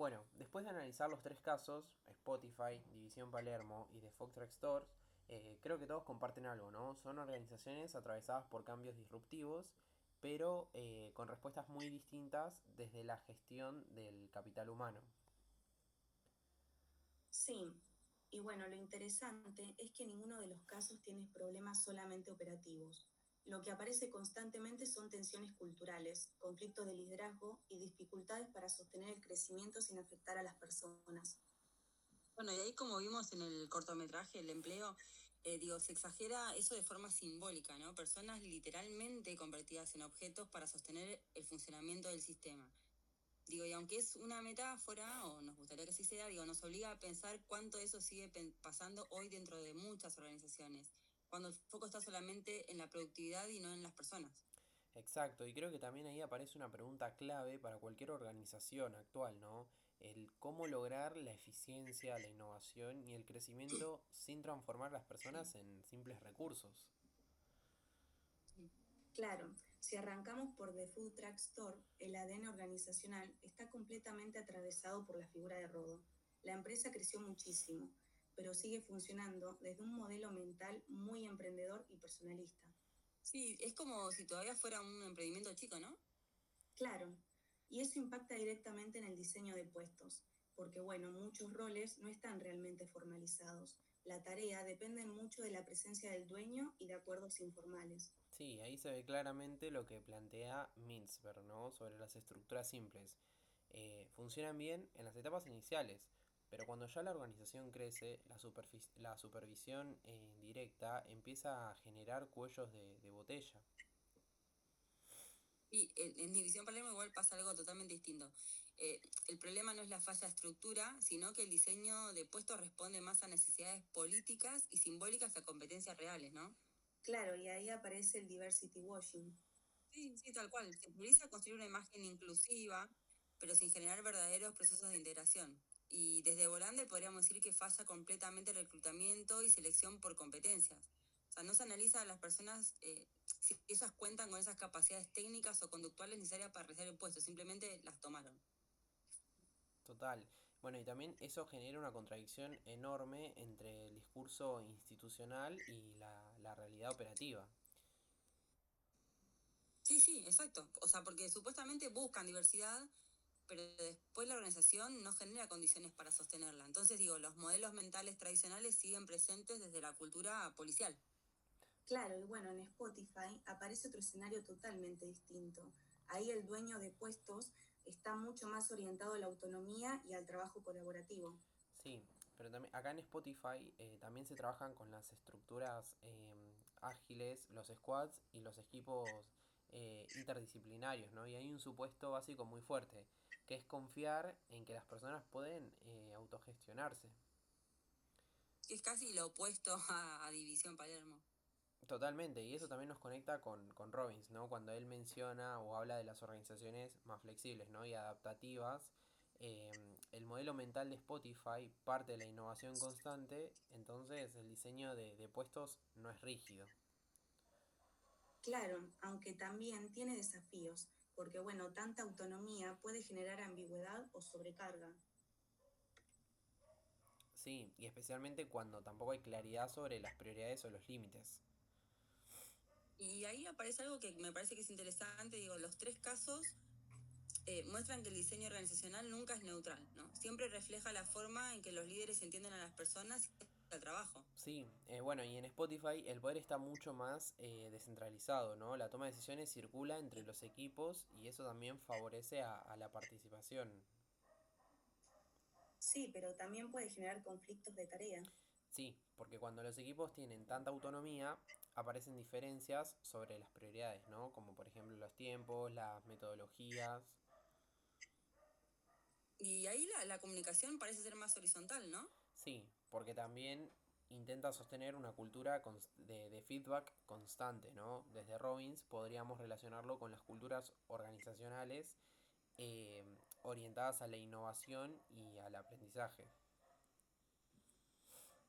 Bueno, después de analizar los tres casos, Spotify, División Palermo y The Food Truck Stores, creo que todos comparten algo, ¿no? Son organizaciones atravesadas por cambios disruptivos, pero con respuestas muy distintas desde la gestión del capital humano. Sí, y bueno, lo interesante es que ninguno de los casos tiene problemas solamente operativos. Lo que aparece constantemente son tensiones culturales, conflictos de liderazgo y dificultades para sostener el crecimiento sin afectar a las personas. Bueno, y ahí como vimos en el cortometraje, el empleo, se exagera eso de forma simbólica, ¿no? Personas literalmente convertidas en objetos para sostener el funcionamiento del sistema. Y aunque es una metáfora, o nos gustaría que así sea, nos obliga a pensar cuánto eso sigue pasando hoy dentro de muchas organizaciones, cuando el foco está solamente en la productividad y no en las personas. Exacto, y creo que también ahí aparece una pregunta clave para cualquier organización actual, ¿no? El cómo lograr la eficiencia, la innovación y el crecimiento sin transformar las personas en simples recursos. Claro, si arrancamos por The Food Truck Store, el ADN organizacional está completamente atravesado por la figura de Rodo. La empresa creció muchísimo, pero sigue funcionando desde un modelo mental muy emprendedor y personalista. Sí, es como si todavía fuera un emprendimiento chico, ¿no? Claro, y eso impacta directamente en el diseño de puestos, porque bueno, muchos roles no están realmente formalizados. La tarea depende mucho de la presencia del dueño y de acuerdos informales. Sí, ahí se ve claramente lo que plantea Mintzberg, ¿no? Sobre las estructuras simples. Funcionan bien en las etapas iniciales, pero cuando ya la organización crece, la supervisión directa empieza a generar cuellos de botella. Y en División Palermo igual pasa algo totalmente distinto. El problema no es la falla de estructura, sino que el diseño de puestos responde más a necesidades políticas y simbólicas que a competencias reales, ¿no? Claro, y ahí aparece el diversity washing. Sí, sí, tal cual. Se prioriza construir una imagen inclusiva, pero sin generar verdaderos procesos de integración. Y desde Volande podríamos decir que falla completamente el reclutamiento y selección por competencias. O sea, no se analiza a las personas si ellas cuentan con esas capacidades técnicas o conductuales necesarias para realizar el puesto, simplemente las tomaron. Total. Bueno, y también eso genera una contradicción enorme entre el discurso institucional y la realidad operativa. Sí, sí, exacto. O sea, porque supuestamente buscan diversidad, pero después la organización no genera condiciones para sostenerla. Entonces, los modelos mentales tradicionales siguen presentes desde la cultura policial. Claro, y bueno, en Spotify aparece otro escenario totalmente distinto. Ahí el dueño de puestos está mucho más orientado a la autonomía y al trabajo colaborativo. Sí, pero también acá en Spotify también se trabajan con las estructuras ágiles, los squads y los equipos interdisciplinarios, ¿no? Y hay un supuesto básico muy fuerte, que es confiar en que las personas pueden autogestionarse. Es casi lo opuesto a División Palermo. Totalmente, y eso también nos conecta con Robbins, ¿no? Cuando él menciona o habla de las organizaciones más flexibles, ¿no? Y adaptativas, el modelo mental de Spotify parte de la innovación constante, entonces el diseño de puestos no es rígido. Claro, aunque también tiene desafíos, porque bueno, tanta autonomía puede generar ambigüedad o sobrecarga. Sí, y especialmente cuando tampoco hay claridad sobre las prioridades o los límites. Y ahí aparece algo que me parece que es interesante. Los tres casos muestran que el diseño organizacional nunca es neutral, ¿no? Siempre refleja la forma en que los líderes entienden a las personas y al trabajo. Sí, bueno, y en Spotify el poder está mucho más descentralizado, ¿no? La toma de decisiones circula entre los equipos y eso también favorece a la participación. Sí, pero también puede generar conflictos de tarea. Sí, porque cuando los equipos tienen tanta autonomía, aparecen diferencias sobre las prioridades, ¿no? Como por ejemplo los tiempos, las metodologías. Y ahí la comunicación parece ser más horizontal, ¿no? Sí, porque también intenta sostener una cultura de feedback constante, ¿no? Desde Robbins podríamos relacionarlo con las culturas organizacionales orientadas a la innovación y al aprendizaje.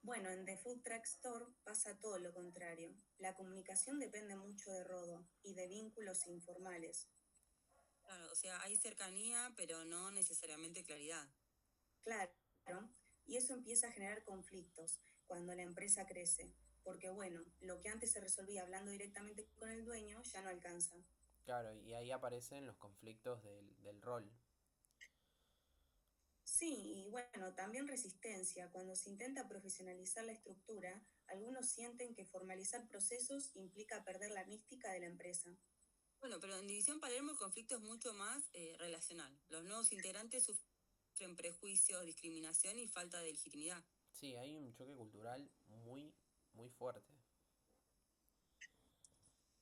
Bueno, en The Food Truck Store pasa todo lo contrario. La comunicación depende mucho de Rodo y de vínculos informales. Claro, o sea, hay cercanía, pero no necesariamente claridad. Claro, y eso empieza a generar conflictos cuando la empresa crece, porque bueno, lo que antes se resolvía hablando directamente con el dueño ya no alcanza. Claro, y ahí aparecen los conflictos del rol. Sí, y bueno, también resistencia. Cuando se intenta profesionalizar la estructura, algunos sienten que formalizar procesos implica perder la mística de la empresa. Bueno, pero en División Palermo el conflicto es mucho más relacional. Los nuevos integrantes sufren prejuicios, discriminación y falta de legitimidad. Sí, hay un choque cultural muy fuerte.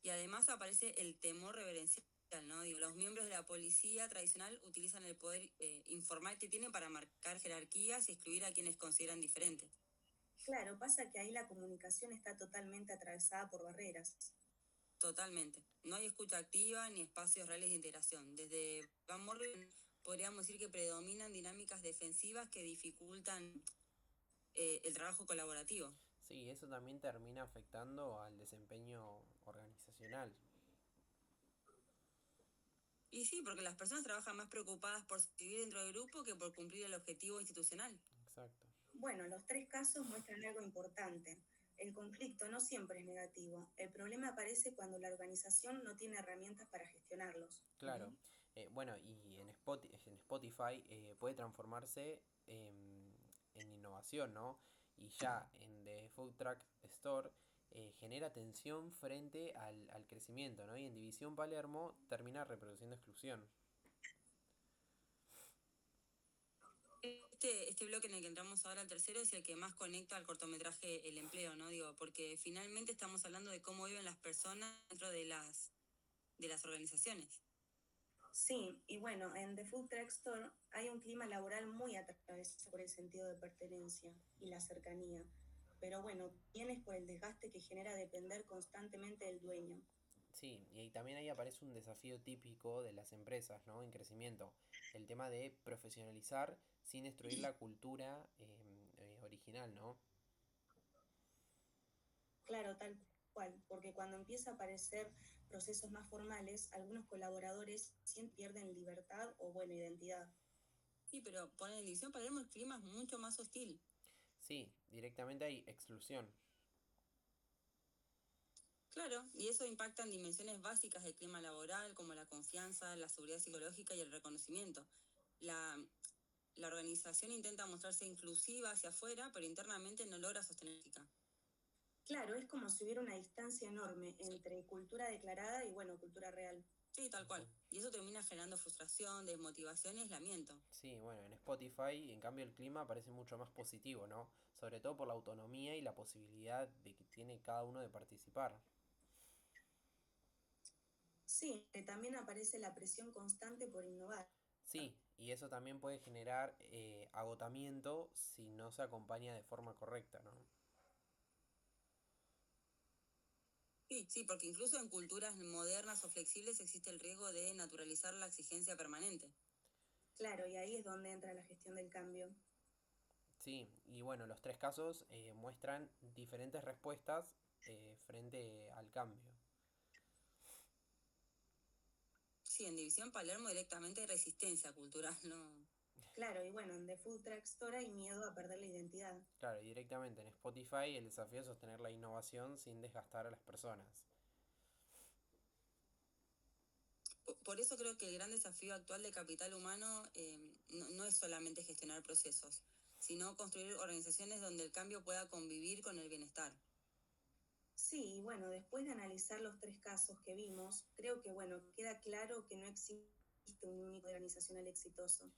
Y además aparece el temor reverencial, ¿no? Digo, los miembros de la policía tradicional utilizan el poder informal que tienen para marcar jerarquías y excluir a quienes consideran diferentes. Claro, pasa que ahí la comunicación está totalmente atravesada por barreras. Totalmente. No hay escucha activa ni espacios reales de integración. Desde Van Morgan podríamos decir que predominan dinámicas defensivas que dificultan el trabajo colaborativo. Sí, eso también termina afectando al desempeño organizacional. Y sí, porque las personas trabajan más preocupadas por seguir dentro del grupo que por cumplir el objetivo institucional. Exacto. Bueno, los tres casos muestran algo importante. El conflicto no siempre es negativo. El problema aparece cuando la organización no tiene herramientas para gestionarlos. Claro. Bueno, y en Spotify puede transformarse en innovación, ¿no? Y ya en The Food Truck Store genera tensión frente al crecimiento, ¿no? Y en División Palermo termina reproduciendo exclusión. Este bloque en el que entramos ahora, el tercero, es el que más conecta al cortometraje el empleo, ¿no? Digo, porque finalmente estamos hablando de cómo viven las personas dentro de las organizaciones. Sí, y bueno, en The Food Truck Store hay un clima laboral muy atravesado por el sentido de pertenencia y la cercanía. Pero bueno, también es por el desgaste que genera depender constantemente del dueño. Sí, y también ahí aparece un desafío típico de las empresas, ¿no? En crecimiento. El tema de profesionalizar sin destruir la cultura original, ¿no? Claro, tal cual, porque cuando empieza a aparecer procesos más formales, algunos colaboradores sienten pierden libertad o buena identidad. Sí, pero poner en División Palermo el clima es mucho más hostil. Sí, directamente hay exclusión. Claro, y eso impacta en dimensiones básicas del clima laboral, como la confianza, la seguridad psicológica y el reconocimiento. La, la organización intenta mostrarse inclusiva hacia afuera, pero internamente no logra sostener. Claro, es como si hubiera una distancia enorme entre cultura declarada y, bueno, cultura real. Sí, tal cual. Y eso termina generando frustración, desmotivación y aislamiento. Sí, bueno, en Spotify, en cambio, el clima parece mucho más positivo, ¿no? Sobre todo por la autonomía y la posibilidad de que tiene cada uno de participar. Sí, que también aparece la presión constante por innovar. Sí, y eso también puede generar agotamiento si no se acompaña de forma correcta, ¿no? Sí, sí, porque incluso en culturas modernas o flexibles existe el riesgo de naturalizar la exigencia permanente. Claro, y ahí es donde entra la gestión del cambio. Sí, y bueno, los tres casos muestran diferentes respuestas frente al cambio. Sí, en División Palermo directamente hay resistencia cultural, ¿no? Claro, y bueno, en The Food Truck Store hay miedo a perder la identidad. Claro, y directamente en Spotify el desafío es sostener la innovación sin desgastar a las personas. Por eso creo que el gran desafío actual de capital humano no es solamente gestionar procesos, sino construir organizaciones donde el cambio pueda convivir con el bienestar. Sí, y bueno, después de analizar los tres casos que vimos, creo que bueno, queda claro que no existe un único organizacional exitoso.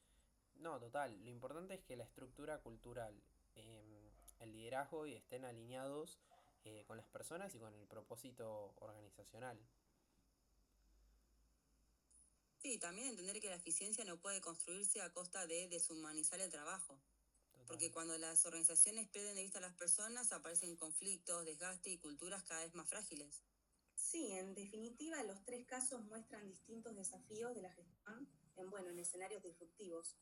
No, total, lo importante es que la estructura cultural, el liderazgo y estén alineados con las personas y con el propósito organizacional. Sí, también entender que la eficiencia no puede construirse a costa de deshumanizar el trabajo, Total. porque cuando las organizaciones pierden de vista a las personas aparecen conflictos, desgaste y culturas cada vez más frágiles. Sí, en definitiva, los tres casos muestran distintos desafíos de la gestión en, bueno, en escenarios disruptivos.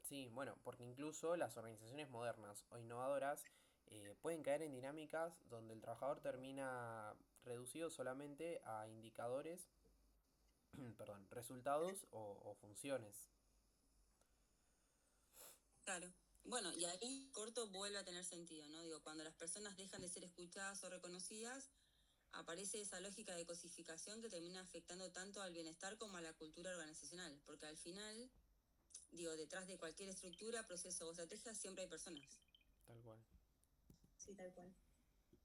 Sí, bueno, porque incluso las organizaciones modernas o innovadoras pueden caer en dinámicas donde el trabajador termina reducido solamente a indicadores, perdón, resultados o funciones. Claro. Bueno, y ahí corto vuelve a tener sentido, ¿no? Digo, cuando las personas dejan de ser escuchadas o reconocidas, aparece esa lógica de cosificación que termina afectando tanto al bienestar como a la cultura organizacional, porque al final, digo, detrás de cualquier estructura, proceso o estrategia siempre hay personas. Tal cual. Sí, tal cual.